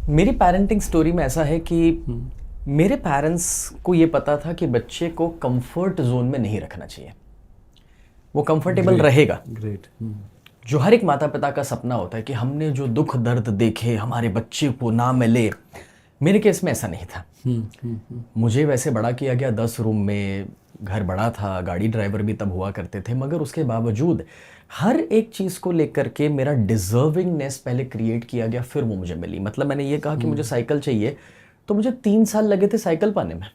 मेरी parenting story में ऐसा है कि मेरे पेरेंट्स को ये पता था कि बच्चे को कंफर्ट जोन में नहीं रखना चाहिए, वो कंफर्टेबल रहेगा। ग्रेट। जो हर एक माता पिता का सपना होता है कि हमने जो दुख दर्द देखे हमारे बच्चे को ना मिले, मेरे केस में ऐसा नहीं था। मुझे वैसे बड़ा किया गया 10 रूम में, घर बड़ा था, गाड़ी ड्राइवर भी तब हुआ करते थे, मगर उसके बावजूद हर एक चीज़ को लेकर के मेरा डिजर्विंगनेस पहले क्रिएट किया गया, फिर वो मुझे मिली। मतलब मैंने ये कहा कि मुझे साइकिल चाहिए, तो मुझे 3 साल लगे थे साइकिल पाने में,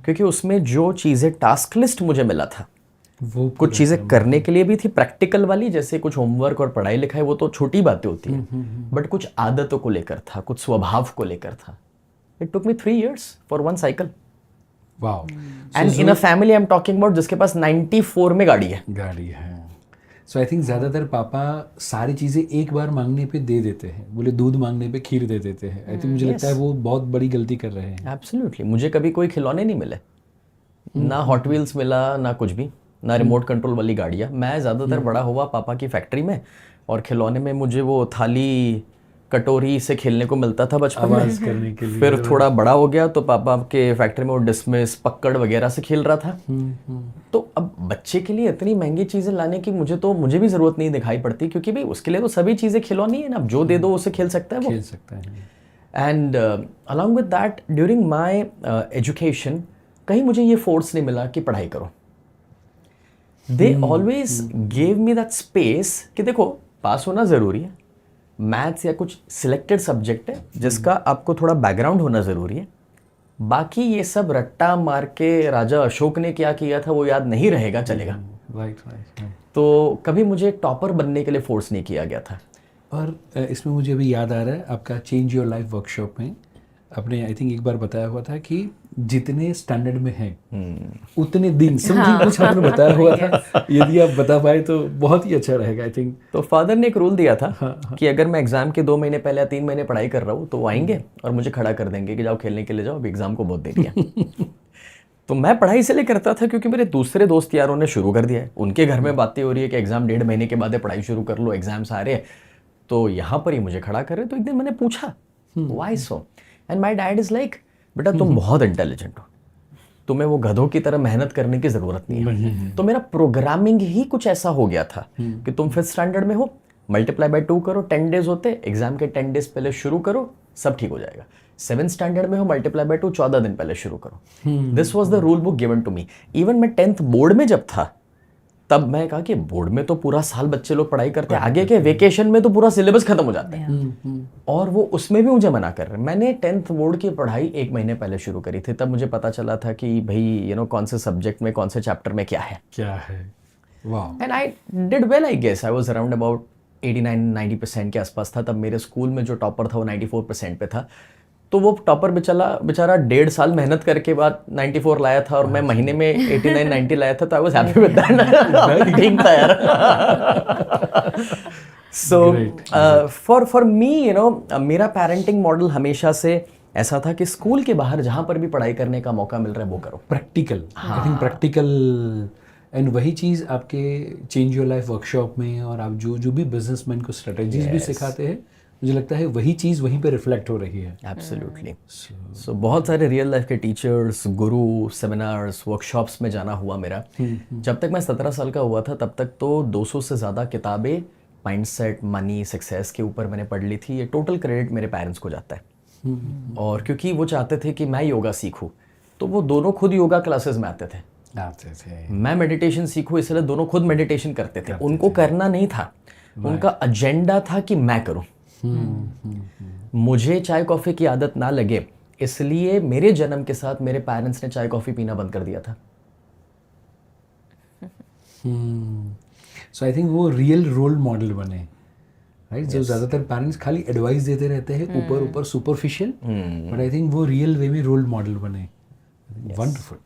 क्योंकि उसमें जो चीज़ें टास्क लिस्ट मुझे मिला था, वो कुछ चीज़ें करने के लिए भी थी प्रैक्टिकल वाली, जैसे कुछ होमवर्क और पढ़ाई लिखाई, वो तो छोटी बातें होती हैं, बट कुछ आदतों को लेकर था, कुछ स्वभाव को लेकर था। It took me 3 years for one cycle. Wow. And in a family I am talking about जिसके पास 94 में गाड़ी है। सो आई थिंक ज़्यादातर पापा सारी चीज़ें एक बार मांगने पे दे देते हैं, बोले दूध मांगने पे खीर दे देते हैं। आई थिंक मुझे लगता है वो बहुत बड़ी गलती कर रहे हैं। एब्सोल्युटली। मुझे कभी कोई खिलौने नहीं मिले, ना हॉट व्हील्स मिला, ना कुछ भी, ना रिमोट कंट्रोल वाली गाड़ियाँ। मैं ज़्यादातर बड़ा हुआ पापा की फैक्ट्री में, और खिलौने में मुझे वो थाली कटोरी से खेलने को मिलता था बचपन आवाज़ में। करने के लिए। फिर थोड़ा बड़ा हो गया तो पापा के फैक्ट्री में वो डिस्मिस पक्कड़ वगैरह से खेल रहा था। तो अब बच्चे के लिए इतनी महंगी चीज़ें लाने की मुझे भी ज़रूरत नहीं दिखाई पड़ती, क्योंकि भाई उसके लिए तो सभी चीज़ें खिलौनी है ना, अब जो दे दो उसे खेल सकता है वो। खेल सकता है। And along with that during my education कहीं मुझे ये फोर्स नहीं मिला कि पढ़ाई करो। They always gave me that space कि देखो पास होना ज़रूरी है, मैथ्स या कुछ सिलेक्टेड सब्जेक्ट है जिसका आपको थोड़ा बैकग्राउंड होना ज़रूरी है, बाकी ये सब रट्टा मार के राजा अशोक ने क्या किया था वो याद नहीं रहेगा, चलेगा। राइट। तो कभी मुझे टॉपर बनने के लिए फोर्स नहीं किया गया था। और इसमें मुझे अभी याद आ रहा है आपका चेंज योर लाइफ वर्कशॉप में आपने आई थिंक एक बार बताया हुआ था कि जितने स्टैंडर्ड में है उतने दिन समथिंग कुछ आपने बताया हुआ था। यदि आप बता पाए तो बहुत ही अच्छा रहेगा आई थिंक। तो फादर ने एक रूल दिया था कि अगर मैं एग्जाम के 2 महीने पहले या 3 महीने पढ़ाई कर रहा हूँ तो वो आएंगे और मुझे खड़ा कर देंगे कि जाओ खेलने के लिए जाओ, अभी एग्जाम को बहुत दे दिया। तो मैं पढ़ाई इसलिए करता था क्योंकि मेरे दूसरे दोस्त यारों ने शुरू कर दिया है, उनके घर में बातें हो रही है कि एग्जाम 1.5 महीने के बाद पढ़ाई शुरू कर लो, एग्जाम्स आ रहे हैं, तो यहाँ पर ही मुझे खड़ा कर रहे। तो एक दिन मैंने पूछा why so, and my dad is like, बेटा तुम बहुत इंटेलिजेंट हो, तुम्हें वो गधों की तरह मेहनत करने की ज़रूरत नहीं है। तो मेरा प्रोग्रामिंग ही कुछ ऐसा हो गया था कि तुम 5th स्टैंडर्ड में हो, मल्टीप्लाई बाय 2 करो, 10 डेज होते, एग्जाम के 10 डेज पहले शुरू करो, सब ठीक हो जाएगा। 7th स्टैंडर्ड में हो, मल्टीप्लाई बाय 2 14 दिन पहले शुरू करो। This was the rule book given to me. Even मैं 10th बोर्ड में जब था तब मैं कहा कि बोर्ड में तो पूरा साल बच्चे लोग पढ़ाई करते हैं, आगे के वेकेशन में तो पूरा सिलेबस खत्म हो जाता है, और वो उसमें भी मुझे मना कर रहे हैं। मैंने 10th बोर्ड की पढ़ाई 1 महीने पहले शुरू करी थी, तब मुझे पता चला था कि भाई कौन से सब्जेक्ट में कौन से चैप्टर में क्या है। वाह। And I did well, I guess I was around about 89-90% के आसपास था। तब मेरे स्कूल में जो टॉपर था वो 94% पे था, तो वो टॉपर बेचारा 1.5 साल मेहनत करके बाद 94 लाया था, और मैं महीने में 89-90 लाया था, तो I was happy with that. ठीक था यार। सो फॉर मी मेरा पेरेंटिंग मॉडल हमेशा से ऐसा था कि स्कूल के बाहर जहाँ पर भी पढ़ाई करने का मौका मिल रहा है वो करो, practical. I think practical, and वही चीज़ आपके चेंज योर लाइफ वर्कशॉप में, और आप जो भी बिजनेसमैन को स्ट्रेटजीज भी सिखाते हैं, मुझे लगता है वही चीज़ वहीं पे रिफ्लेक्ट हो रही है। एब्सोल्युटली। सो बहुत सारे रियल लाइफ के टीचर्स, गुरु, सेमिनार्स, वर्कशॉप्स में जाना हुआ मेरा। जब तक मैं 17 साल का हुआ था तब तक तो 200 से ज़्यादा किताबें माइंडसेट, मनी, सक्सेस के ऊपर मैंने पढ़ ली थी। ये टोटल क्रेडिट मेरे पेरेंट्स को जाता है, और क्योंकि वो चाहते थे कि मैं योगा सीखूं, तो वो दोनों खुद योगा क्लासेस में आते थे। मैं मेडिटेशन सीखूं, इसलिए दोनों खुद मेडिटेशन करते थे। उनको करना नहीं था, उनका एजेंडा था कि मैं करूं। मुझे चाय कॉफ़ी की आदत ना लगे, इसलिए मेरे जन्म के साथ मेरे पेरेंट्स ने चाय कॉफ़ी पीना बंद कर दिया था। सो आई थिंक वो रियल रोल मॉडल बने, राइट? जो ज़्यादातर पेरेंट्स खाली एडवाइस देते रहते हैं ऊपर सुपरफिशियल, बट आई थिंक वो रियल वे में रोल मॉडल बने। वंडरफुल।